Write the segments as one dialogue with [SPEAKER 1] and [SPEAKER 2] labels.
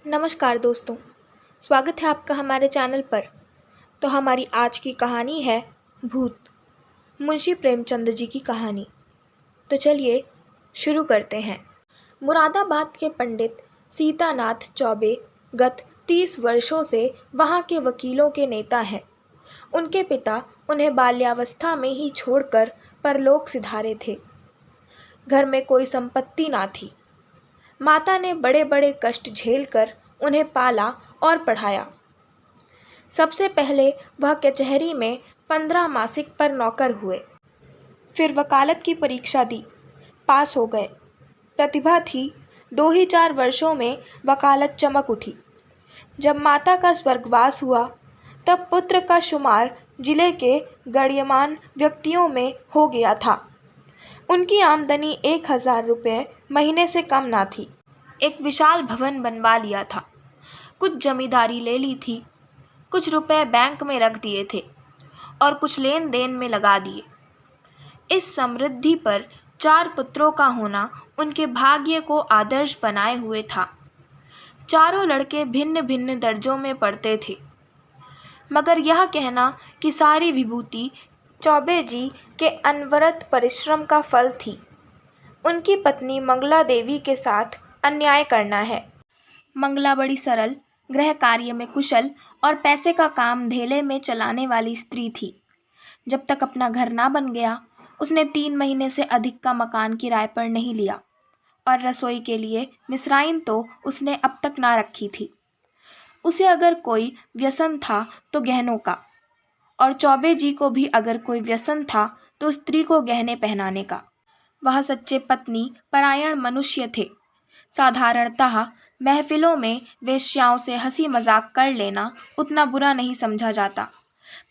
[SPEAKER 1] नमस्कार दोस्तों, स्वागत है आपका हमारे चैनल पर। तो हमारी आज की कहानी है भूत, मुंशी प्रेमचंद जी की कहानी। तो चलिए शुरू करते हैं। मुरादाबाद के पंडित सीतानाथ चौबे गत 30 वर्षों से वहाँ के वकीलों के नेता हैं। उनके पिता उन्हें बाल्यावस्था में ही छोड़कर परलोक सिधारे थे। घर में कोई संपत्ति ना थी। माता ने बड़े बड़े कष्ट झेलकर उन्हें पाला और पढ़ाया। सबसे पहले वह कचहरी में 15 मासिक पर नौकर हुए। फिर वकालत की परीक्षा दी, पास हो गए। प्रतिभा थी, 2 ही 4 वर्षों में वकालत चमक उठी। जब माता का स्वर्गवास हुआ तब पुत्र का शुमार जिले के गण्यमान्य व्यक्तियों में हो गया था। उनकी आमदनी 1000 रुपये महीने से कम ना थी। एक विशाल भवन बनवा लिया था, कुछ जमींदारी ले ली थी, कुछ रुपए बैंक में रख दिए थे और कुछ लेन देन में लगा दिए। इस समृद्धि पर 4 पुत्रों का होना उनके भाग्य को आदर्श बनाए हुए था। चारों लड़के भिन्न भिन्न दर्जों में पढ़ते थे, मगर यह कहना कि सारी विभूति चौबे जी के अनवरत परिश्रम का फल थी। उनकी पत्नी मंगला देवी के साथ अन्याय करना है। मंगला बड़ी सरल, गृह कार्य में कुशल और पैसे का काम धेले में चलाने वाली स्त्री थी। जब तक अपना घर ना बन गया, उसने 3 महीने से अधिक का मकान किराए पर नहीं लिया और रसोई के लिए मिस्राइन तो उसने अब तक ना रखी थी। उसे अगर कोई व्यसन था तो गहनों का, और चौबे जी को भी अगर कोई व्यसन था तो स्त्री को गहने पहनाने का। वह सच्चे पत्नी परायण मनुष्य थे। साधारणतः महफिलों में वेश्याओं से हंसी मजाक कर लेना उतना बुरा नहीं समझा जाता,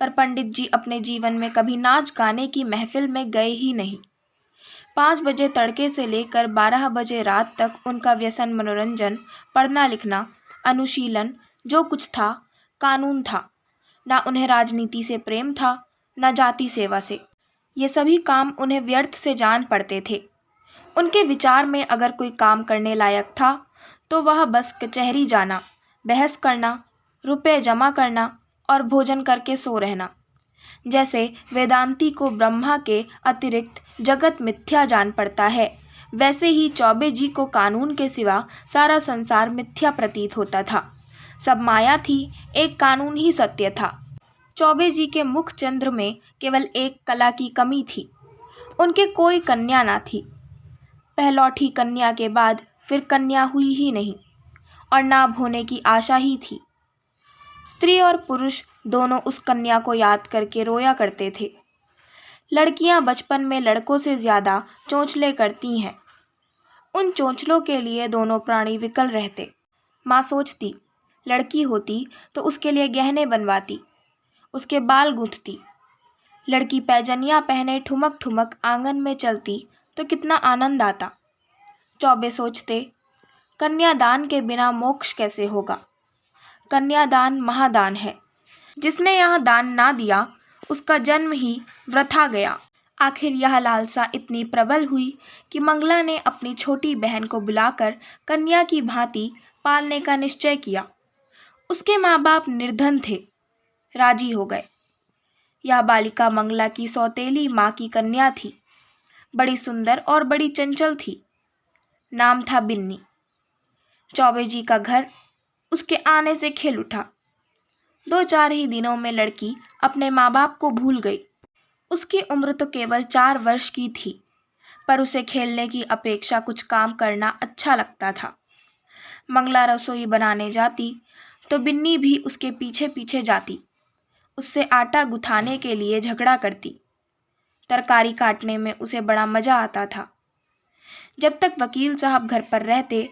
[SPEAKER 1] पर पंडित जी अपने जीवन में कभी नाच गाने की महफिल में गए ही नहीं। 5 बजे तड़के से लेकर 12 बजे रात तक उनका व्यसन मनोरंजन, पढ़ना लिखना, अनुशीलन, जो कुछ था कानून था। ना उन्हें राजनीति से प्रेम था, ना जाति सेवा से। ये सभी काम उन्हें व्यर्थ से जान पड़ते थे। उनके विचार में अगर कोई काम करने लायक था तो वह बस कचहरी जाना, बहस करना, रुपए जमा करना और भोजन करके सो रहना। जैसे वेदांती को ब्रह्मा के अतिरिक्त जगत मिथ्या जान पड़ता है, वैसे ही चौबे जी को कानून के सिवा सारा संसार मिथ्या प्रतीत होता था। सब माया थी, एक कानून ही सत्य था। चौबे जी के मुख चंद्र में केवल एक कला की कमी थी, उनके कोई कन्या ना थी। पहलौठी कन्या के बाद फिर कन्या हुई ही नहीं और ना अब होने की आशा ही थी। स्त्री और पुरुष दोनों उस कन्या को याद करके रोया करते थे। लड़कियां बचपन में लड़कों से ज्यादा चोंचले करती हैं। उन चोंचलों के लिए दोनों प्राणी विकल रहते। माँ सोचती, लड़की होती तो उसके लिए गहने बनवाती, उसके बाल गूंथती। लड़की पैजनियां पहने ठुमक ठुमक आंगन में चलती तो कितना आनंद आता। चौबे सोचते, कन्यादान के बिना मोक्ष कैसे होगा। कन्यादान महादान है। जिसने यह दान ना दिया उसका जन्म ही वृथा गया। आखिर यह लालसा इतनी प्रबल हुई कि मंगला ने अपनी छोटी बहन को बुलाकर कन्या की भांति पालने का निश्चय किया। उसके माँ बाप निर्धन थे, राजी हो गए। यह बालिका मंगला की सौतेली माँ की कन्या थी। बड़ी सुंदर और बड़ी चंचल थी। नाम था बिन्नी। चौबे जी का घर उसके आने से खिल उठा। 2-4 ही दिनों में लड़की अपने माँ बाप को भूल गई। उसकी उम्र तो केवल 4 वर्ष की थी, पर उसे खेलने की अपेक्षा कुछ काम करना अच्छा लगता था। मंगला रसोई बनाने जाती तो बिन्नी भी उसके पीछे पीछे जाती। उससे आटा गुथाने के लिए झगड़ा करती। तरकारी काटने में उसे बड़ा मजा आता था। जब तक वकील साहब घर पर रहते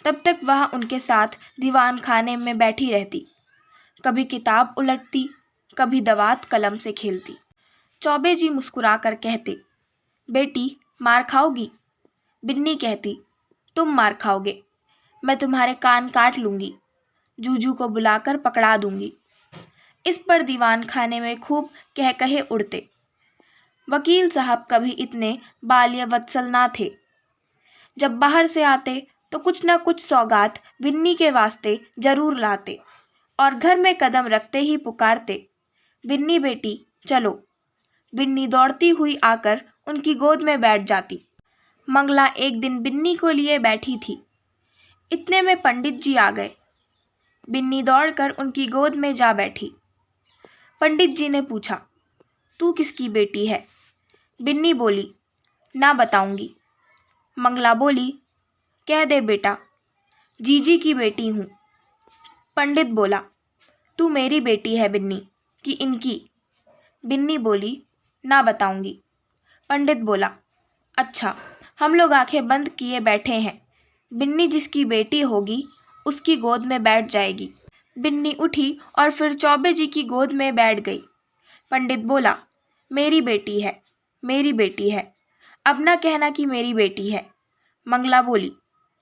[SPEAKER 1] तब तक वह उनके साथ दीवान खाने में बैठी रहती। कभी किताब उलटती, कभी दवात कलम से खेलती। चौबे जी मुस्कुराकर कहते, बेटी मार खाओगी? बिन्नी कहती, तुम मार खाओगे, मैं तुम्हारे कान काट लूँगी, जूजू को बुलाकर पकड़ा दूँगी। इस पर दीवान खाने में खूब कह कहे उड़ते। वकील साहब कभी इतने बाल्य वत्सल ना थे। जब बाहर से आते तो कुछ न कुछ सौगात बिन्नी के वास्ते जरूर लाते और घर में कदम रखते ही पुकारते, बिन्नी बेटी चलो। बिन्नी दौड़ती हुई आकर उनकी गोद में बैठ जाती। मंगला एक दिन बिन्नी को लिए बैठी थी। इतने में पंडित जी आ गए। बिन्नी दौड़कर उनकी गोद में जा बैठी। पंडित जी ने पूछा, तू किसकी बेटी है? बिन्नी बोली, ना बताऊंगी। मंगला बोली, कह दे बेटा, जीजी की बेटी हूँ। पंडित बोला, तू मेरी बेटी है बिन्नी कि इनकी? बिन्नी बोली, ना बताऊंगी। पंडित बोला, अच्छा, हम लोग आंखें बंद किए बैठे हैं। बिन्नी जिसकी बेटी होगी उसकी गोद में बैठ जाएगी। बिन्नी उठी और फिर चौबे जी की गोद में बैठ गई। पंडित बोला, मेरी बेटी है, मेरी बेटी है, अब ना कहना कि मेरी बेटी है। मंगला बोली,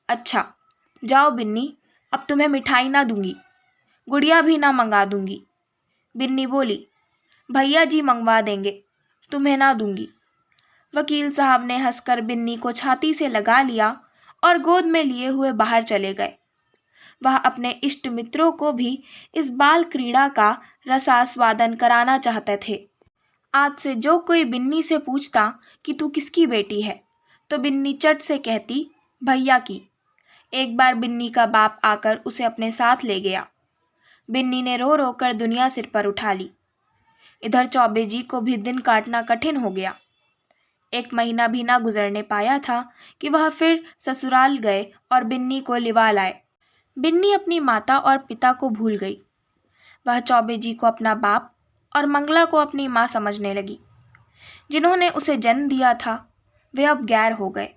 [SPEAKER 1] अच्छा जाओ बिन्नी, अब तुम्हें मिठाई ना दूंगी, गुड़िया भी ना मंगा दूंगी। बिन्नी बोली, भैया जी मंगवा देंगे, तुम्हें ना दूंगी। वकील साहब ने हंसकर बिन्नी को छाती से लगा लिया और गोद में लिए हुए बाहर चले गए। वह अपने इष्ट मित्रों को भी इस बाल क्रीड़ा का रसास्वादन कराना चाहते थे। आज से जो कोई बिन्नी से पूछता कि तू किसकी बेटी है, तो बिन्नी चट से कहती, भैया की। एक बार बिन्नी का बाप आकर उसे अपने साथ ले गया। बिन्नी ने रो रो कर दुनिया सिर पर उठा ली। इधर चौबे जी को भी दिन काटना कठिन हो गया। 1 महीना भी ना गुजरने पाया था कि वह फिर ससुराल गए और बिन्नी को लिवा लाए। बिन्नी अपनी माता और पिता को भूल गई। वह चौबे जी को अपना बाप और मंगला को अपनी माँ समझने लगी। जिन्होंने उसे जन्म दिया था वे अब गैर हो गए।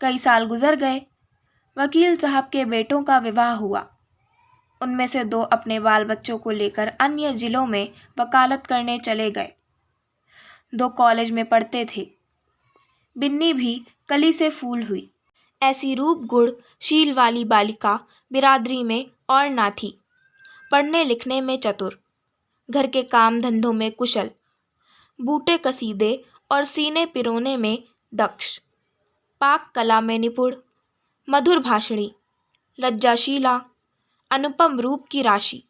[SPEAKER 1] कई साल गुजर गए। वकील साहब के बेटों का विवाह हुआ। उनमें से 2 अपने बाल बच्चों को लेकर अन्य जिलों में वकालत करने चले गए। 2 कॉलेज में पढ़ते थे। बिन्नी भी कली से फूल हुई। ऐसी रूप गुण शील वाली बालिका बिरादरी में और ना थी। पढ़ने लिखने में चतुर, घर के काम धंधों में कुशल, बूटे कसीदे और सीने पिरोने में दक्ष, पाक कला में निपुण, मधुर भाषणी, लज्जाशीला, अनुपम रूप की राशि।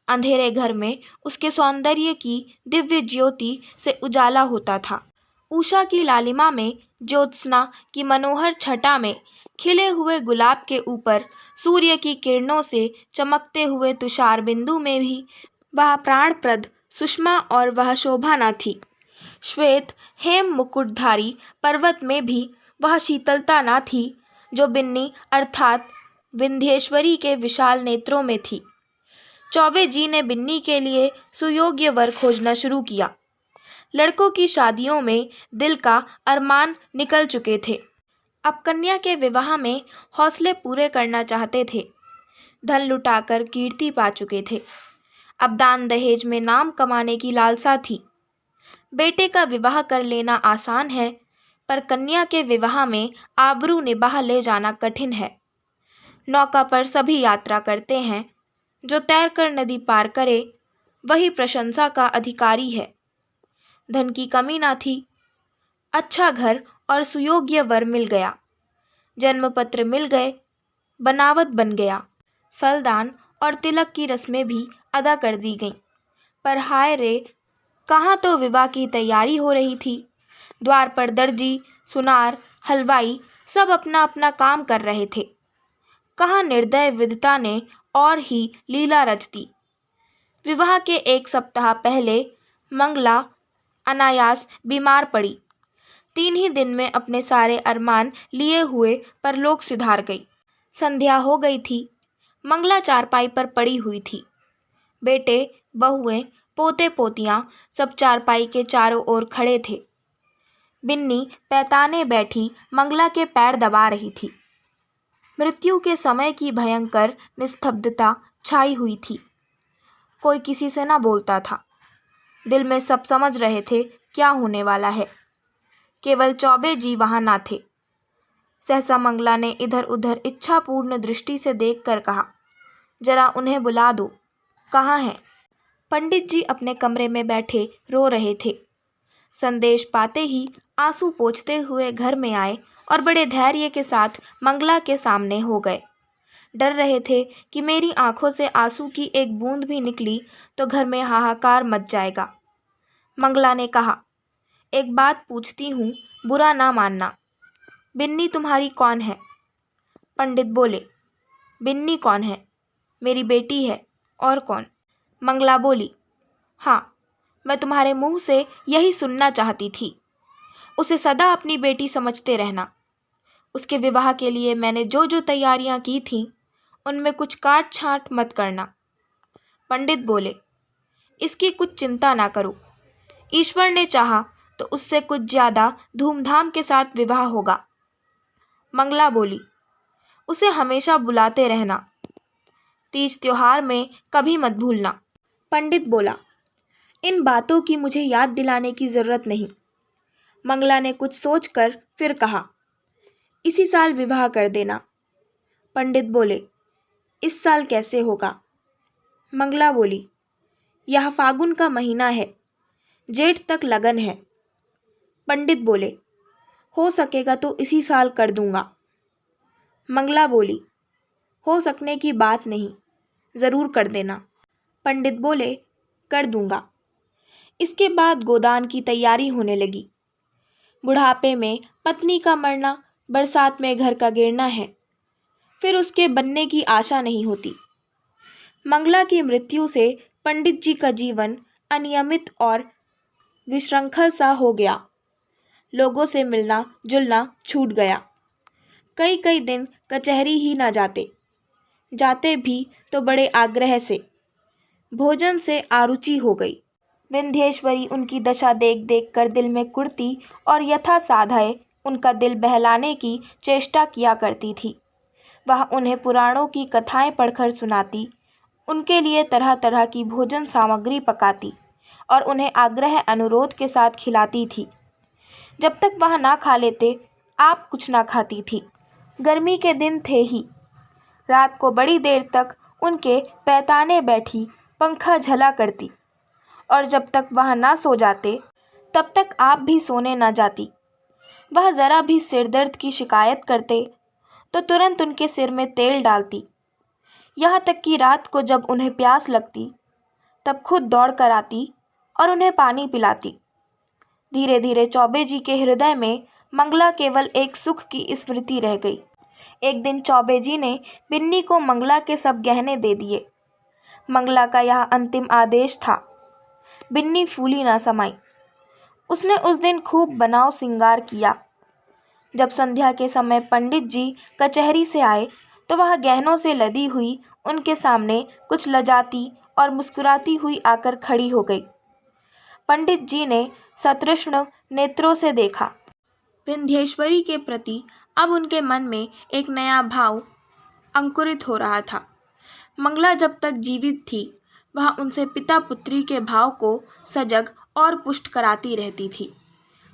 [SPEAKER 1] अंधेरे घर में उसके सौंदर्य की दिव्य ज्योति से उजाला होता था। उषा की लालिमा में, ज्योत्सना की मनोहर छटा में, खिले हुए गुलाब के ऊपर सूर्य की किरणों से चमकते हुए तुषार बिंदु में भी वह प्राणप्रद सुषमा और वह शोभा न थी। श्वेत हेम मुकुटधारी पर्वत में भी वह शीतलता न थी जो बिन्नी अर्थात विंध्येश्वरी के विशाल नेत्रों में थी। चौबे जी ने बिन्नी के लिए सुयोग्य वर खोजना शुरू किया। लड़कों की शादियों में दिल का अरमान निकल चुके थे। अब कन्या के विवाह में हौसले पूरे करना चाहते थे। धन लुटाकर कीर्ति पा चुके थे। अब दान दहेज में नाम कमाने की लालसा थी। बेटे का विवाह कर लेना आसान है, पर कन्या के विवाह में आबरू निभाह ले जाना कठिन है। नौका पर सभी यात्रा करते हैं, जो तैरकर नदी पार करे वही प्रशंसा का अधिकारी है। धन की कमी ना थी। अच्छा घर और सुयोग्य वर मिल गया। जन्मपत्र मिल गए, बनावट बन गया। फलदान और तिलक की रस्में भी अदा कर दी गईं। पर हाय रे, कहाँ तो विवाह की तैयारी हो रही थी। द्वार पर दर्जी, सुनार, हलवाई सब अपना अपना काम कर रहे थे। कहाँ निर्दय विधता ने और ही लीला रच दी। विवाह के 1 सप्ताह पहले मंगला अनायास बीमार पड़ी। 3 ही दिन में अपने सारे अरमान लिए हुए परलोक सिधार गई। संध्या हो गई थी। मंगला चारपाई पर पड़ी हुई थी। बेटे, बहुएं, पोते पोतियां सब चारपाई के चारों ओर खड़े थे। बिन्नी पैताने बैठी मंगला के पैर दबा रही थी। मृत्यु के समय की भयंकर निस्तब्धता छाई हुई थी। कोई किसी से न बोलता था। दिल में सब समझ रहे थे क्या होने वाला है। केवल चौबे जी वहां ना थे। सहसा मंगला ने इधर उधर इच्छापूर्ण दृष्टि से देखकर कहा, जरा उन्हें बुला दो। कहाँ हैं? पंडित जी अपने कमरे में बैठे रो रहे थे। संदेश पाते ही आंसू पोंछते हुए घर में आए और बड़े धैर्य के साथ मंगला के सामने हो गए। डर रहे थे कि मेरी आंखों से आंसू की एक बूंद भी निकली तो घर में हाहाकार मच जाएगा। मंगला ने कहा, एक बात पूछती हूँ, बुरा ना मानना। बिन्नी तुम्हारी कौन है? पंडित बोले, बिन्नी कौन है? मेरी बेटी है, और कौन? मंगला बोली, हाँ, मैं तुम्हारे मुंह से यही सुनना चाहती थी। उसे सदा अपनी बेटी समझते रहना। उसके विवाह के लिए मैंने जो जो तैयारियां की थीं, उनमें कुछ काट छांट मत करना। पंडित बोले, इसकी कुछ चिंता ना करो। ईश्वर ने चाहा तो उससे कुछ ज़्यादा धूमधाम के साथ विवाह होगा। मंगला बोली, उसे हमेशा बुलाते रहना। तीज त्योहार में कभी मत भूलना। पंडित बोला, इन बातों की मुझे याद दिलाने की ज़रूरत नहीं। मंगला ने कुछ सोचकर फिर कहा, इसी साल विवाह कर देना। पंडित बोले, इस साल कैसे होगा? मंगला बोली, यह फागुन का महीना है, जेठ तक लगन है। पंडित बोले, हो सकेगा तो इसी साल कर दूंगा। मंगला बोली, हो सकने की बात नहीं, ज़रूर कर देना। पंडित बोले, कर दूंगा। इसके बाद गोदान की तैयारी होने लगी। बुढ़ापे में पत्नी का मरना, बरसात में घर का गिरना है, फिर उसके बनने की आशा नहीं होती। मंगला की मृत्यु से पंडित जी का जीवन अनियमित और विशृंखल सा हो गया। लोगों से मिलना जुलना छूट गया। कई कई दिन कचहरी ही ना जाते, जाते भी तो बड़े आग्रह से। भोजन से आरुचि हो गई। विंध्येश्वरी उनकी दशा देख देख कर दिल में कुढ़ती और यथा साध्य उनका दिल बहलाने की चेष्टा किया करती थी। वह उन्हें पुराणों की कथाएं पढ़कर सुनाती, उनके लिए तरह तरह की भोजन सामग्री पकाती और उन्हें आग्रह अनुरोध के साथ खिलाती थी। जब तक वह ना खा लेते, आप कुछ ना खाती थी। गर्मी के दिन थे ही। रात को बड़ी देर तक उनके पैताने बैठी पंखा झला करती, और जब तक वह ना सो जाते तब तक आप भी सोने ना जाती। वह ज़रा भी सिर दर्द की शिकायत करते तो तुरंत उनके सिर में तेल डालती। यहाँ तक कि रात को जब उन्हें प्यास लगती तब खुद दौड़ कर आती और उन्हें पानी पिलाती। धीरे धीरे चौबे जी के हृदय में मंगला केवल एक सुख की स्मृति रह गई। एक दिन चौबे जी ने बिन्नी को मंगला के सब गहने दे दिए। मंगला का यह अंतिम आदेश था। बिन्नी फूली ना समाई। उसने उस दिन खूब बनाव सिंगार किया। जब संध्या के समय पंडित जी कचहरी से आए तो वह गहनों से लदी हुई उनके सामने कुछ लजाती और मुस्कुराती हुई आकर खड़ी हो गई। पंडित जी ने सतृष्ण नेत्रों से देखा। विंध्येश्वरी के प्रति अब उनके मन में एक नया भाव अंकुरित हो रहा था। मंगला जब तक जीवित थी, वह उनसे पिता पुत्री के भाव को सजग और पुष्ट कराती रहती थी।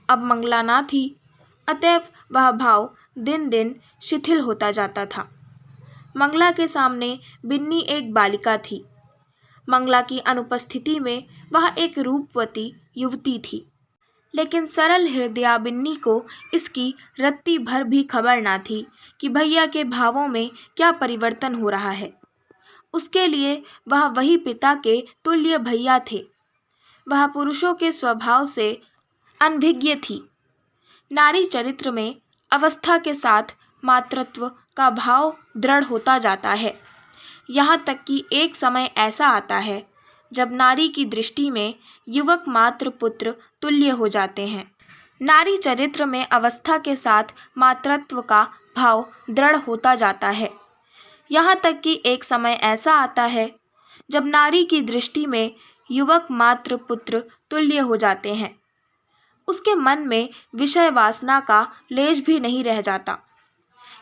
[SPEAKER 1] अब मंगला ना थी, अतएव वह भाव दिन दिन शिथिल होता जाता था। मंगला के सामने बिन्नी एक बालिका थी। मंगला की अनुपस्थिति में वह एक रूपवती युवती थी। लेकिन सरल हृदया बिन्नी को इसकी रत्ती भर भी खबर ना थी कि भैया के भावों में क्या परिवर्तन हो रहा है। उसके लिए वह वही पिता के तुल्य भैया थे। वह पुरुषों के स्वभाव से अनभिज्ञ थी। नारी चरित्र में अवस्था के साथ मातृत्व का भाव दृढ़ होता जाता है। यहाँ तक कि एक समय ऐसा आता है जब नारी की दृष्टि में युवक मात्र पुत्र तुल्य हो जाते हैं। नारी चरित्र में अवस्था के साथ मातृत्व का भाव दृढ़ होता जाता है। यहाँ तक कि एक समय ऐसा आता है जब नारी की दृष्टि में युवक मात्र पुत्र तुल्य हो जाते हैं। उसके मन में विषय वासना का लेश भी नहीं रह जाता।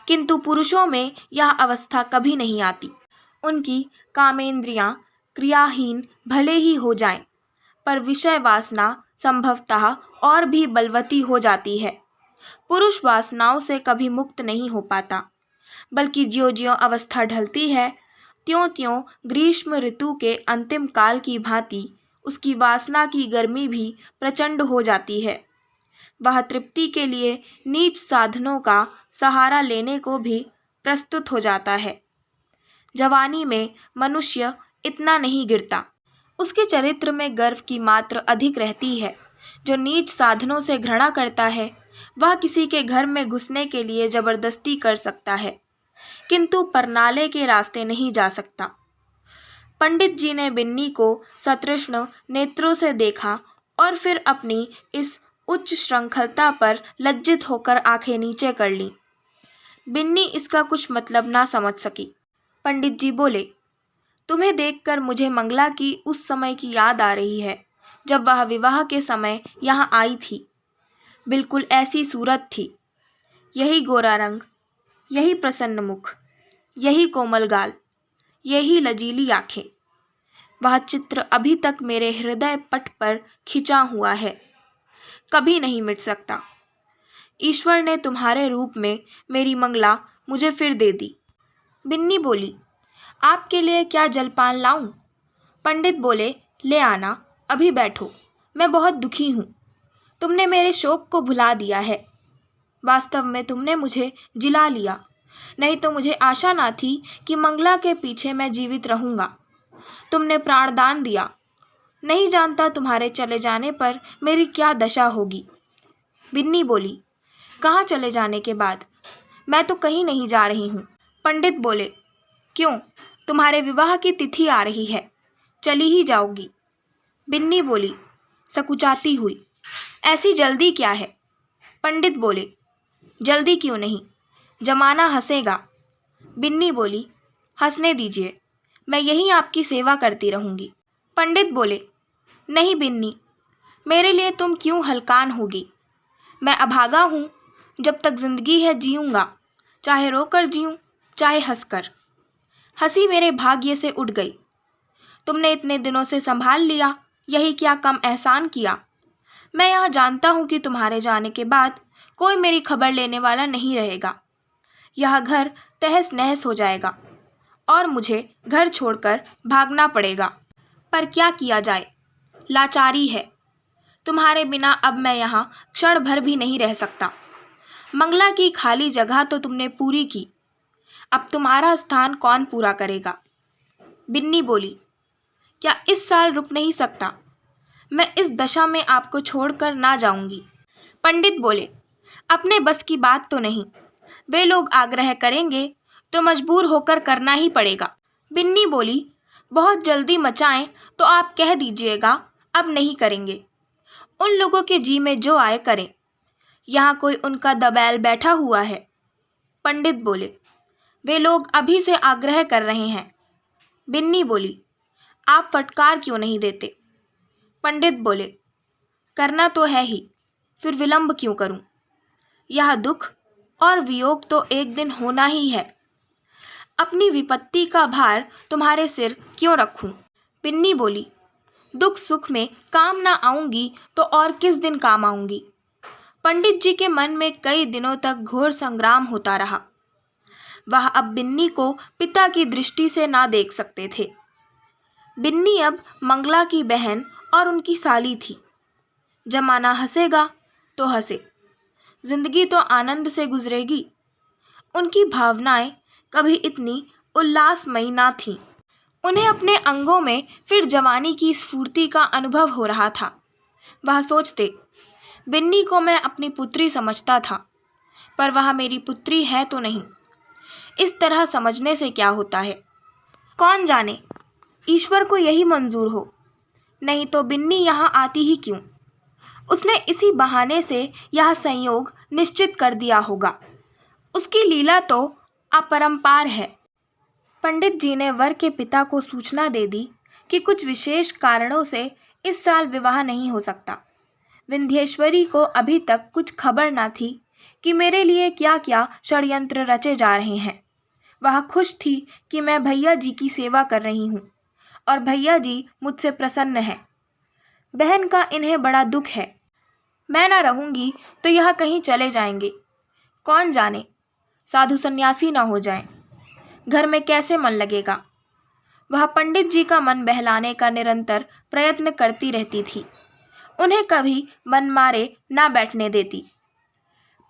[SPEAKER 1] किंतु पुरुषों में यह अवस्था कभी नहीं आती। उनकी कामेंद्रियां क्रियाहीन भले ही हो जाएं, पर विषय वासना संभवतः और भी बलवती हो जाती है। पुरुष वासनाओं से कभी मुक्त नहीं हो पाता, बल्कि ज्यों-ज्यों अवस्था ढलती है, त्यों-त्यों ग्रीष्म ऋतु के अंतिम काल की भांति उसकी वासना की गर्मी भी प्रचंड हो जाती है। वह तृप्ति के लिए नीच साधनों का सहारा लेने को भी प्रस्तुत हो जाता है। जवानी में मनुष्य इतना नहीं गिरता। उसके चरित्र में गर्व की मात्रा अधिक रहती है। जो नीच साधनों से घृणा करता है वह किसी के घर में घुसने के लिए जबरदस्ती कर सकता है, किंतु परनाले के रास्ते नहीं जा सकता। पंडित जी ने बिन्नी को सतृष्ण नेत्रों से देखा और फिर अपनी इस उच्च श्रृंखलता पर लज्जित होकर आंखें नीचे कर लीं। बिन्नी इसका कुछ मतलब ना समझ सकी। पंडित जी बोले, तुम्हें देखकर मुझे मंगला की उस समय की याद आ रही है जब वह विवाह के समय यहाँ आई थी। बिल्कुल ऐसी सूरत थी, यही गोरा रंग, यही प्रसन्न मुख, यही कोमल गाल, यही लजीली आंखें। वह चित्र अभी तक मेरे हृदय पट पर खिंचा हुआ है, कभी नहीं मिट सकता। ईश्वर ने तुम्हारे रूप में मेरी मंगला मुझे फिर दे दी। बिन्नी बोली, आपके लिए क्या जलपान लाऊं? पंडित बोले, ले आना, अभी बैठो, मैं बहुत दुखी हूँ। तुमने मेरे शोक को भुला दिया है। वास्तव में तुमने मुझे जिला लिया, नहीं तो मुझे आशा ना थी कि मंगला के पीछे मैं जीवित रहूँगा। तुमने प्राणदान दिया, नहीं जानता तुम्हारे चले जाने पर मेरी क्या दशा होगी। बिन्नी बोली, कहाँ चले जाने के बाद? मैं तो कहीं नहीं जा रही हूँ। पंडित बोले, क्यों, तुम्हारे विवाह की तिथि आ रही है, चली ही जाओगी। बिन्नी बोली सकुचाती हुई, ऐसी जल्दी क्या है? पंडित बोले, जल्दी क्यों नहीं, जमाना हंसेगा। बिन्नी बोली, हंसने दीजिए, मैं यहीं आपकी सेवा करती रहूँगी। पंडित बोले, नहीं बिन्नी, मेरे लिए तुम क्यों हलकान होगी। मैं अभागा हूँ, जब तक जिंदगी है जीऊँगा, चाहे रोकर जीऊँ चाहे हंसकर। हंसी मेरे भाग्य से उठ गई। तुमने इतने दिनों से संभाल लिया, यही क्या कम एहसान किया। मैं यहाँ जानता हूँ कि तुम्हारे जाने के बाद कोई मेरी खबर लेने वाला नहीं रहेगा। यह घर तहस नहस हो जाएगा और मुझे घर छोड़कर भागना पड़ेगा। पर क्या किया जाए, लाचारी है। तुम्हारे बिना अब मैं यहाँ क्षण भर भी नहीं रह सकता। मंगला की खाली जगह तो तुमने पूरी की, अब तुम्हारा स्थान कौन पूरा करेगा। बिन्नी बोली, क्या इस साल रुक नहीं सकता? मैं इस दशा में आपको छोड़कर ना जाऊंगी। पंडित बोले, अपने बस की बात तो नहीं, वे लोग आग्रह करेंगे तो मजबूर होकर करना ही पड़ेगा। बिन्नी बोली, बहुत जल्दी मचाएं तो आप कह दीजिएगा अब नहीं करेंगे। उन लोगों के जी में जो आए करें, यहाँ कोई उनका दबैल बैठा हुआ है। पंडित बोले, वे लोग अभी से आग्रह कर रहे हैं। बिन्नी बोली, आप फटकार क्यों नहीं देते? पंडित बोले, करना तो है ही, फिर विलंब क्यों करूं? यह दुख और वियोग तो एक दिन होना ही है। अपनी विपत्ति का भार तुम्हारे सिर क्यों रखूं? बिन्नी बोली, दुख सुख में काम ना आऊंगी तो और किस दिन काम आऊंगी। पंडित जी के मन में कई दिनों तक घोर संग्राम होता रहा। वह अब बिन्नी को पिता की दृष्टि से ना देख सकते थे। बिन्नी अब मंगला की बहन और उनकी साली थी। जमाना हंसेगा तो हंसे, जिंदगी तो आनंद से गुजरेगी। उनकी भावनाएं कभी इतनी उल्लासमयी ना थीं। उन्हें अपने अंगों में फिर जवानी की स्फूर्ति का अनुभव हो रहा था। वह सोचते, बिन्नी को मैं अपनी पुत्री समझता था, पर वह मेरी पुत्री है तो नहीं। इस तरह समझने से क्या होता है? कौन जाने, ईश्वर को यही मंजूर हो, नहीं तो बिन्नी यहाँ आती ही क्यों। उसने इसी बहाने से यह संयोग निश्चित कर दिया होगा। उसकी लीला तो अपरंपार है। पंडित जी ने वर के पिता को सूचना दे दी कि कुछ विशेष कारणों से इस साल विवाह नहीं हो सकता। विंध्येश्वरी को अभी तक कुछ खबर न थी कि मेरे लिए क्या क्या षड्यंत्र रचे जा रहे हैं। वह खुश थी कि मैं भैया जी की सेवा कर रही हूँ और भैया जी मुझसे प्रसन्न हैं। बहन का इन्हें बड़ा दुख है। मैं ना रहूँगी तो यह कहीं चले जाएंगे। कौन जाने, साधु सन्यासी ना हो जाएं। घर में कैसे मन लगेगा। वह पंडित जी का मन बहलाने का निरंतर प्रयत्न करती रहती थी उन्हें कभी मन मारे ना बैठने देती।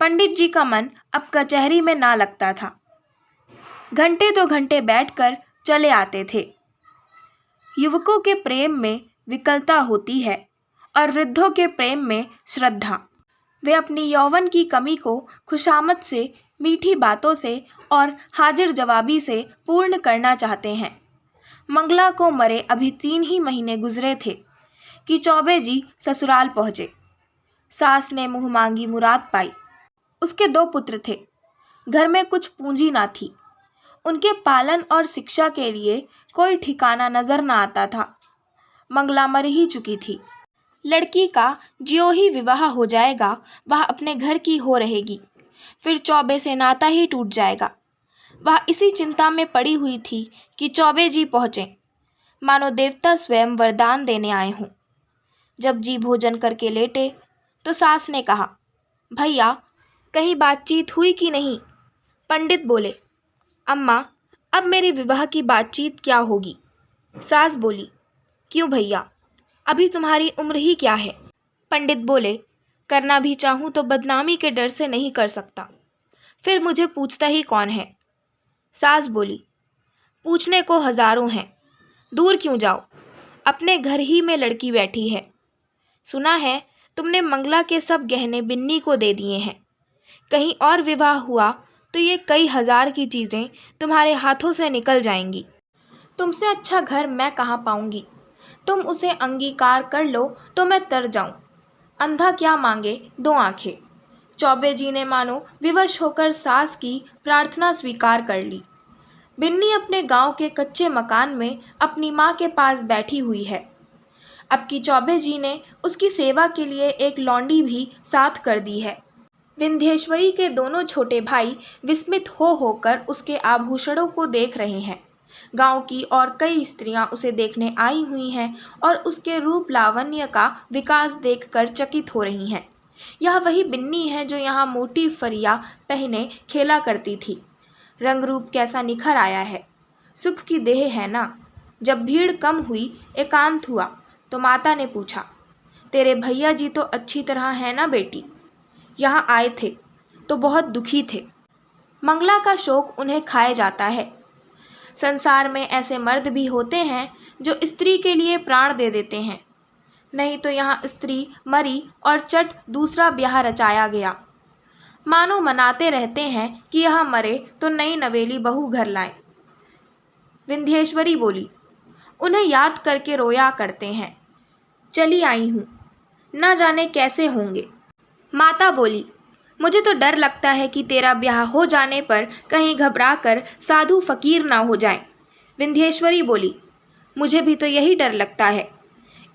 [SPEAKER 1] पंडित जी का मन अब कचहरी में ना लगता था। घंटे 2 घंटे बैठकर चले आते थे। युवकों के प्रेम में विकलता होती है और वृद्धों के प्रेम में श्रद्धा। वे अपनी यौवन की कमी को खुशामद से, मीठी बातों से और हाजिर जवाबी से पूर्ण करना चाहते हैं। मंगला को मरे अभी 3 ही महीने गुजरे थे कि चौबे जी ससुराल पहुँचे। सास ने मुँह मांगी मुराद पाई। उसके 2 पुत्र थे। घर में कुछ पूंजी ना थी। उनके पालन और शिक्षा के लिए कोई ठिकाना नजर न आता था। मंगला मर ही चुकी थी। लड़की का ज्यों ही विवाह हो जाएगा वह अपने घर की हो रहेगी, फिर चौबे से नाता ही टूट जाएगा। वह इसी चिंता में पड़ी हुई थी कि चौबे जी पहुँचे, मानो देवता स्वयं वरदान देने आए हों। जब जी भोजन करके लेटे तो सास ने कहा, भैया कहीं बातचीत हुई कि नहीं? पंडित बोले, अम्मा अब मेरे विवाह की बातचीत क्या होगी? सास बोली, क्यों भैया, अभी तुम्हारी उम्र ही क्या है? पंडित बोले, करना भी चाहूँ तो बदनामी के डर से नहीं कर सकता, फिर मुझे पूछता ही कौन है? सास बोली, पूछने को हजारों हैं, दूर क्यों जाओ, अपने घर ही में लड़की बैठी है। सुना है तुमने मंगला के सब गहने बिन्नी को दे दिए हैं। कहीं और विवाह हुआ तो ये कई हजार की चीज़ें तुम्हारे हाथों से निकल जाएंगी। तुमसे अच्छा घर मैं कहाँ पाऊंगी? तुम उसे अंगीकार कर लो तो मैं तर जाऊं। अंधा क्या मांगे 2 आंखें। चौबे जी ने मानो विवश होकर सास की प्रार्थना स्वीकार कर ली। बिन्नी अपने गांव के कच्चे मकान में अपनी माँ के पास बैठी हुई है। अब की चौबे जी ने उसकी सेवा के लिए एक लौंडी भी साथ कर दी है। विंध्येश्वरी के दोनों छोटे भाई विस्मित हो होकर उसके आभूषणों को देख रहे हैं। गांव की और कई स्त्रियां उसे देखने आई हुई हैं और उसके रूप लावण्य का विकास देखकर चकित हो रही हैं। यह वही बिन्नी है जो यहाँ मोटी फरिया पहने खेला करती थी। रंग रूप कैसा निखर आया है। सुख की देह है ना। जब भीड़ कम हुई, एकांत हुआ, तो माता ने पूछा, तेरे भैया जी तो अच्छी तरह है ना बेटी? यहाँ आए थे तो बहुत दुखी थे। मंगला का शोक उन्हें खाए जाता है। संसार में ऐसे मर्द भी होते हैं जो स्त्री के लिए प्राण दे देते हैं। नहीं तो यहाँ स्त्री मरी और चट दूसरा ब्याह रचाया गया। मानो मनाते रहते हैं कि यह मरे तो नई नवेली बहू घर लाए। विंध्येश्वरी बोली, उन्हें याद करके रोया करते हैं। चली आई हूँ, ना जाने कैसे होंगे। माता बोली, मुझे तो डर लगता है कि तेरा ब्याह हो जाने पर कहीं घबराकर साधु फकीर ना हो जाएं। विंध्येश्वरी बोली, मुझे भी तो यही डर लगता है,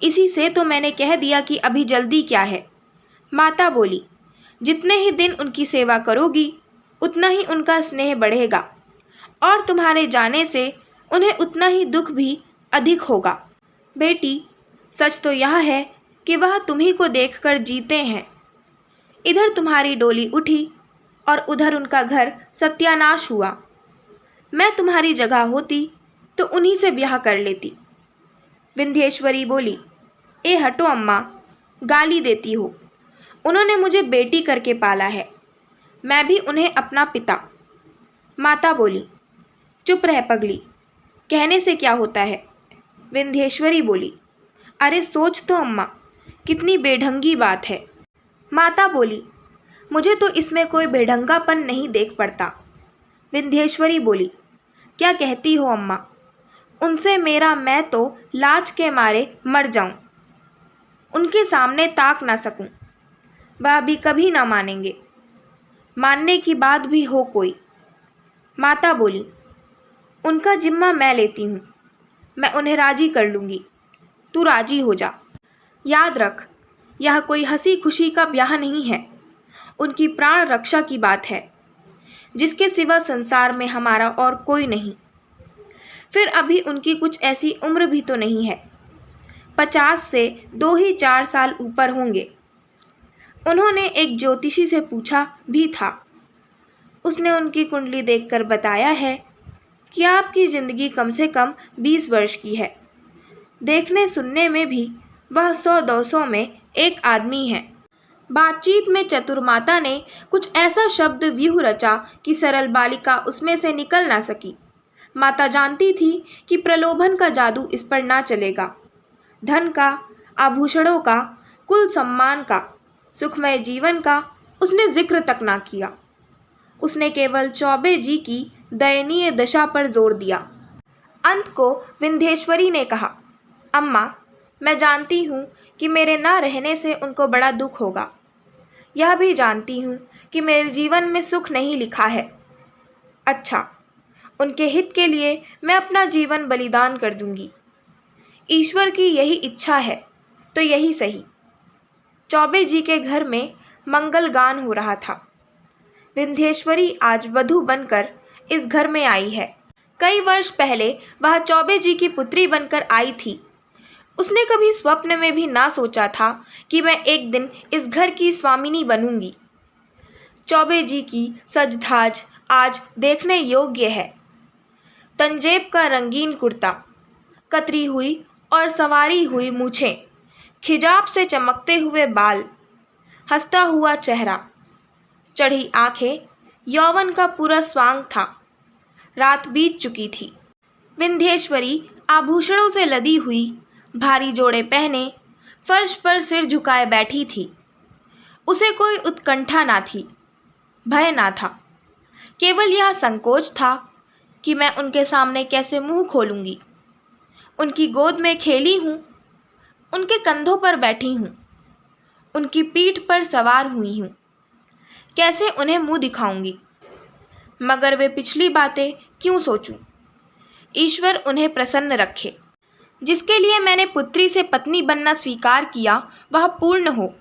[SPEAKER 1] इसी से तो मैंने कह दिया कि अभी जल्दी क्या है। माता बोली, जितने ही दिन उनकी सेवा करोगी उतना ही उनका स्नेह बढ़ेगा और तुम्हारे जाने से उन्हें उतना ही दुख भी अधिक होगा। बेटी, सच तो यह है कि वह तुम्ही को देखकर जीते हैं। इधर तुम्हारी डोली उठी और उधर उनका घर सत्यानाश हुआ। मैं तुम्हारी जगह होती तो उन्हीं से ब्याह कर लेती। विंध्येश्वरी बोली, ए हटो अम्मा, गाली देती हो। उन्होंने मुझे बेटी करके पाला है, मैं भी उन्हें अपना पिता। माता बोली, चुप रह पगली, कहने से क्या होता है। विंध्येश्वरी बोली, अरे सोच तो अम्मा, कितनी बेढंगी बात है। माता बोली, मुझे तो इसमें कोई बेढंगापन नहीं देख पड़ता। विंध्येश्वरी बोली, क्या कहती हो अम्मा, उनसे मेरा मैं तो लाज के मारे मर जाऊं, उनके सामने ताक ना सकूं। वह भी कभी ना मानेंगे, मानने की बात भी हो कोई। माता बोली, उनका जिम्मा मैं लेती हूँ, मैं उन्हें राजी कर लूँगी, तू राजी हो जा। याद रख, यह कोई हंसी खुशी का ब्याह नहीं है, उनकी प्राण रक्षा की बात है, जिसके सिवा संसार में हमारा और कोई नहीं। फिर अभी उनकी कुछ ऐसी उम्र भी तो नहीं है, 50 से 2 ही 4 साल ऊपर होंगे। उन्होंने एक ज्योतिषी से पूछा भी था, उसने उनकी कुंडली देखकर बताया है कि आपकी ज़िंदगी कम से कम 20 वर्ष की है। देखने सुनने में भी वह 100-200 में एक आदमी है। बातचीत में चतुर माता ने कुछ ऐसा शब्द व्यूह रचा कि सरल बालिका उसमें से निकल ना सकी। माता जानती थी कि प्रलोभन का जादू इस पर ना चलेगा। धन का, आभूषणों का, कुल सम्मान का, सुखमय जीवन का उसने जिक्र तक ना किया। उसने केवल चौबे जी की दयनीय दशा पर जोर दिया। अंत को विंध्येश्वरी ने कहा, अम्मा, मैं जानती हूँ कि मेरे ना रहने से उनको बड़ा दुख होगा। यह भी जानती हूँ कि मेरे जीवन में सुख नहीं लिखा है। अच्छा, उनके हित के लिए मैं अपना जीवन बलिदान कर दूंगी। ईश्वर की यही इच्छा है तो यही सही। चौबे जी के घर में मंगल गान हो रहा था। विंध्येश्वरी आज वधू बनकर इस घर में आई है। कई वर्ष पहले वह चौबे जी की पुत्री बनकर आई थी। उसने कभी स्वप्न में भी ना सोचा था कि मैं एक दिन इस घर की स्वामिनी बनूंगी। चौबे जी की सज-धाज आज देखने योग्य है। तंजेब का रंगीन कुर्ता, कतरी हुई और संवारी हुई मूछें, खिजाब से चमकते हुए बाल, हंसता हुआ चेहरा, चढ़ी आंखें, यौवन का पूरा स्वांग था। रात बीत चुकी थी। विंध्येश्वरी आभूषणों से लदी हुई, भारी जोड़े पहने, फर्श पर सिर झुकाए बैठी थी। उसे कोई उत्कंठा ना थी, भय ना था। केवल यह संकोच था कि मैं उनके सामने कैसे मुंह खोलूंगी। उनकी गोद में खेली हूँ, उनके कंधों पर बैठी हूँ, उनकी पीठ पर सवार हुई हूँ। कैसे उन्हें मुंह दिखाऊंगी? मगर वे पिछली बातें क्यों सोचूं? ईश्वर उन्हें प्रसन्न रखे। जिसके लिए मैंने पुत्री से पत्नी बनना स्वीकार किया वह पूर्ण हो,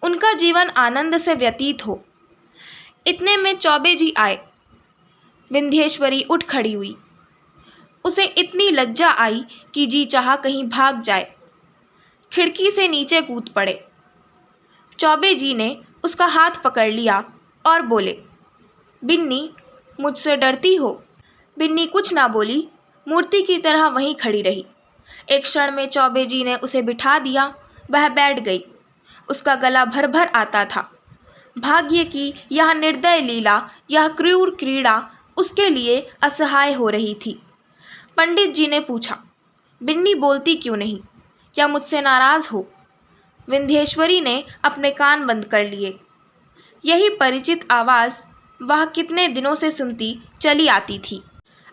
[SPEAKER 1] उनका जीवन आनंद से व्यतीत हो। इतने में चौबे जी आए। विंध्येश्वरी उठ खड़ी हुई। उसे इतनी लज्जा आई कि जी चाहा कहीं भाग जाए। खिड़की से नीचे कूद पड़े। चौबे जी ने उसका हाथ पकड़ लिया और बोले, बिन्नी, मुझसे डरती हो? बिन्नी कुछ ना बोली, मूर्ति की तरह वहीं खड़ी रही। एक क्षण में चौबे जी ने उसे बिठा दिया। वह बैठ गई। उसका गला भर भर आता था। भाग्य की यह निर्दय लीला, यह क्रूर क्रीड़ा उसके लिए असहाय हो रही थी। पंडित जी ने पूछा, बिन्नी बोलती क्यों नहीं? क्या मुझसे नाराज हो? विंध्येश्वरी ने अपने कान बंद कर लिए। यही परिचित आवाज़ वह कितने दिनों से सुनती चली आती थी।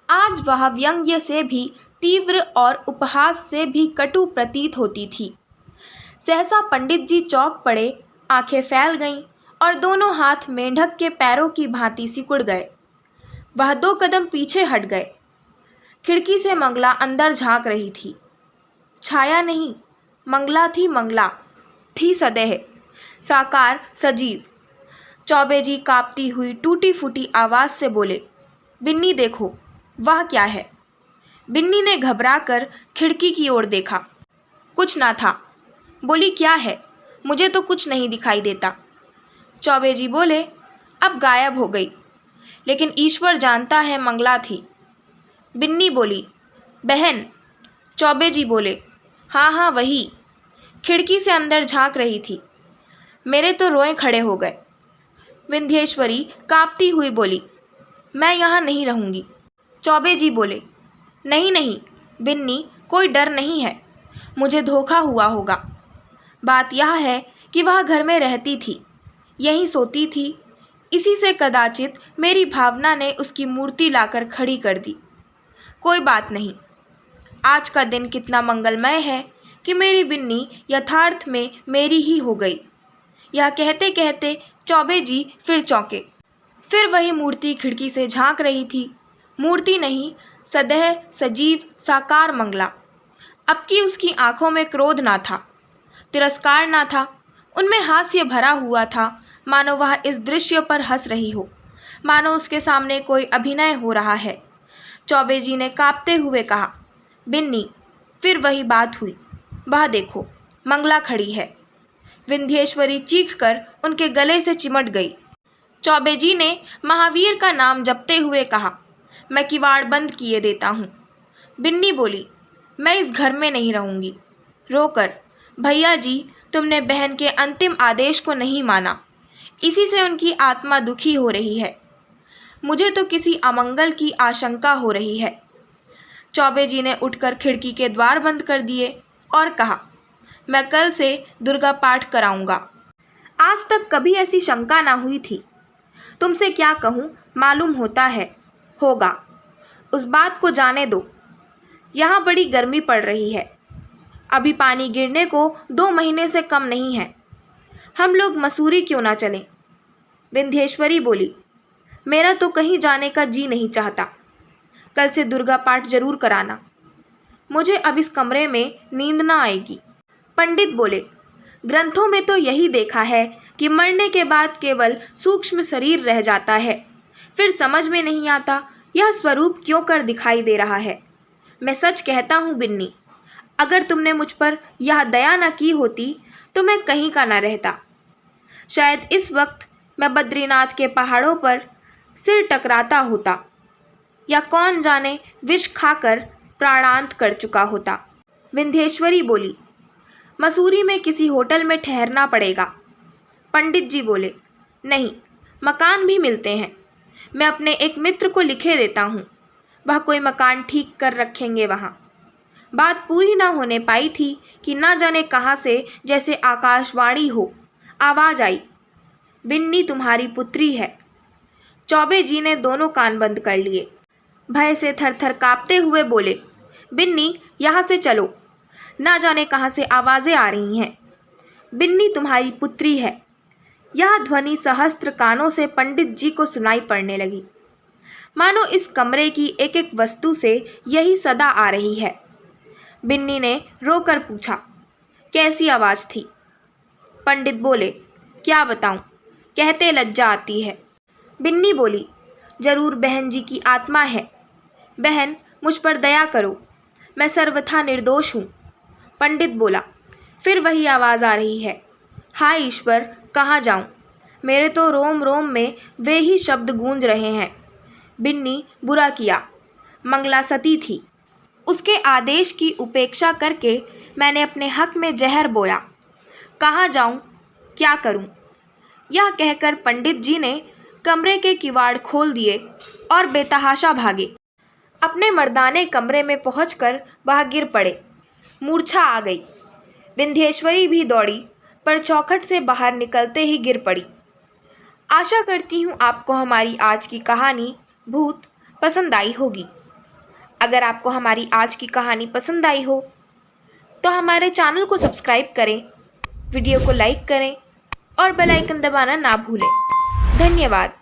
[SPEAKER 1] आज वह व्यंग्य से भी तीव्र और उपहास से भी कटु प्रतीत होती थी। सहसा पंडित जी चौंक पड़े, आंखें फैल गईं और दोनों हाथ मेंढक के पैरों की भांति सिकुड़ गए। वह 2 कदम पीछे हट गए। खिड़की से मंगला अंदर झांक रही थी। छाया नहीं, मंगला थी। मंगला थी सदेह, साकार, सजीव। चौबे जी कांपती हुई टूटी फूटी आवाज़ से बोले, बिन्नी देखो, वह क्या है? बिन्नी ने घबराकर खिड़की की ओर देखा। कुछ ना था। बोली, क्या है? मुझे तो कुछ नहीं दिखाई देता। चौबे जी बोले, अब गायब हो गई, लेकिन ईश्वर जानता है मंगला थी। बिन्नी बोली, बहन। चौबे जी बोले, हाँ हाँ वही, खिड़की से अंदर झांक रही थी। मेरे तो रोए खड़े हो गए। विंध्येश्वरी कांपती हुई बोली, मैं यहाँ नहीं रहूँगी। चौबे जी बोले, नहीं नहीं बिन्नी, कोई डर नहीं है, मुझे धोखा हुआ होगा। बात यह है कि वह घर में रहती थी, यहीं सोती थी। इसी से कदाचित मेरी भावना ने उसकी मूर्ति लाकर खड़ी कर दी। कोई बात नहीं। आज का दिन कितना मंगलमय है कि मेरी बिन्नी यथार्थ में मेरी ही हो गई। यह कहते कहते चौबे जी फिर चौंके। फिर वही मूर्ति खिड़की से झांक रही थी। मूर्ति नहीं, सदैह सजीव साकार मंगला। अब की उसकी आंखों में क्रोध ना था, तिरस्कार ना था, उनमें हास्य भरा हुआ था, मानो वह इस दृश्य पर हंस रही हो, मानो उसके सामने कोई अभिनय हो रहा है। चौबे जी ने कांपते हुए कहा, बिन्नी, फिर वही बात हुई। वह देखो, मंगला खड़ी है। विंध्येश्वरी चीखकर उनके गले से चिमट गई। चौबे जी ने महावीर का नाम जपते हुए कहा, मैं किवाड़ बंद किए देता हूँ। बिन्नी बोली, मैं इस घर में नहीं रहूँगी। रोकर भैया जी, तुमने बहन के अंतिम आदेश को नहीं माना, इसी से उनकी आत्मा दुखी हो रही है। मुझे तो किसी अमंगल की आशंका हो रही है। चौबे जी ने उठकर खिड़की के द्वार बंद कर दिए और कहा, मैं कल से दुर्गा पाठ कराऊंगा। आज तक कभी ऐसी शंका ना हुई थी। तुमसे क्या कहूँ, मालूम होता है, होगा। उस बात को जाने दो। यहाँ बड़ी गर्मी पड़ रही है। अभी पानी गिरने को 2 महीने से कम नहीं है। हम लोग मसूरी क्यों ना चलें? विंध्येश्वरी बोली, मेरा तो कहीं जाने का जी नहीं चाहता। कल से दुर्गा पाठ जरूर कराना। मुझे अब इस कमरे में नींद ना आएगी। पंडित बोले, ग्रंथों में तो यही देखा है कि मरने के बाद केवल सूक्ष्म शरीर रह जाता है। फिर समझ में नहीं आता यह स्वरूप क्यों कर दिखाई दे रहा है। मैं सच कहता हूँ बिन्नी, अगर तुमने मुझ पर यह दया न की होती तो मैं कहीं का न रहता। शायद इस वक्त मैं बद्रीनाथ के पहाड़ों पर सिर टकराता होता, या कौन जाने विष खाकर प्राणांत कर चुका होता। विंध्येश्वरी बोली, मसूरी में किसी होटल में ठहरना पड़ेगा। पंडित जी बोले, नहीं, मकान भी मिलते हैं। मैं अपने एक मित्र को लिखे देता हूँ, वह कोई मकान ठीक कर रखेंगे वहाँ। बात पूरी ना होने पाई थी कि ना जाने कहाँ से जैसे आकाशवाणी हो आवाज़ आई, बिन्नी तुम्हारी पुत्री है। चौबे जी ने दोनों कान बंद कर लिए। भय से थरथर कांपते हुए बोले, बिन्नी यहाँ से चलो, ना जाने कहाँ से आवाज़ें आ रही हैं। बिन्नी तुम्हारी पुत्री है। यह ध्वनि सहस्त्र कानों से पंडित जी को सुनाई पड़ने लगी, मानो इस कमरे की एक एक वस्तु से यही सदा आ रही है। बिन्नी ने रोकर पूछा, कैसी आवाज़ थी? पंडित बोले, क्या बताऊं, कहते लज्जा आती है। बिन्नी बोली, जरूर बहन जी की आत्मा है। बहन, मुझ पर दया करो, मैं सर्वथा निर्दोष हूँ। पंडित बोला, फिर वही आवाज़ आ रही है। हाय ईश्वर, कहाँ जाऊँ? मेरे तो रोम रोम में वे ही शब्द गूंज रहे हैं। बिन्नी, बुरा किया, मंगला सती थी। उसके आदेश की उपेक्षा करके मैंने अपने हक में जहर बोया। कहाँ जाऊँ, क्या करूँ? यह कहकर पंडित जी ने कमरे के किवाड़ खोल दिए और बेतहाशा भागे। अपने मर्दाने कमरे में पहुंचकर वह गिर पड़े, मूर्छा आ गई। विंध्येश्वरी भी दौड़ी, पर चौखट से बाहर निकलते ही गिर पड़ी। आशा करती हूँ आपको हमारी आज की कहानी भूत पसंद आई होगी। अगर आपको हमारी आज की कहानी पसंद आई हो तो हमारे चैनल को सब्सक्राइब करें, वीडियो को लाइक करें और बेल आइकन दबाना ना भूलें। धन्यवाद।